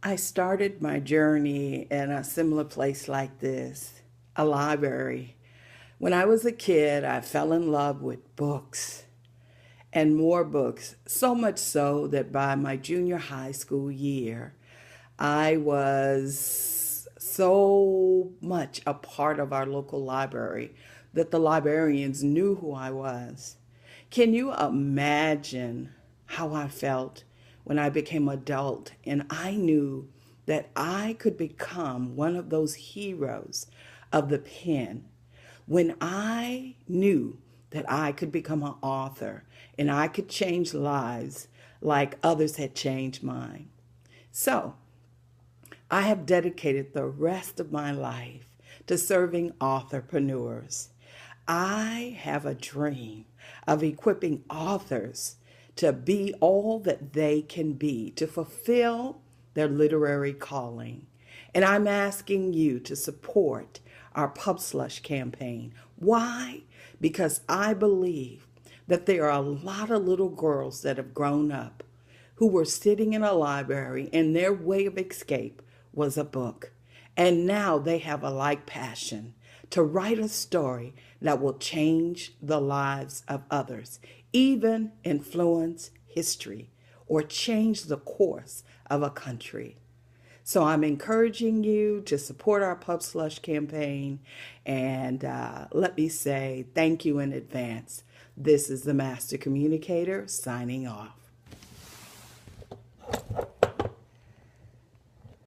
I started my journey in a similar place like this, a library. When I was a kid, I fell in love with books and more books, so much so that by my junior high school year, I was so much a part of our local library that the librarians knew who I was. Can you imagine how I felt when I became adult and I knew that I could become one of those heroes of the pen? When I knew that I could become an author and I could change lives like others had changed mine. So, I have dedicated the rest of my life to serving authorpreneurs. I have a dream of equipping authors to be all that they can be, to fulfill their literary calling. And I'm asking you to support our Pub Slush campaign. Why? Because I believe that there are a lot of little girls that have grown up who were sitting in a library and their way of escape was a book. And now they have a like passion to write a story that will change the lives of others, even influence history or change the course of a country. So I'm encouraging you to support our Pub Slush campaign. And let me say thank you in advance. This is the Master Communicator signing off.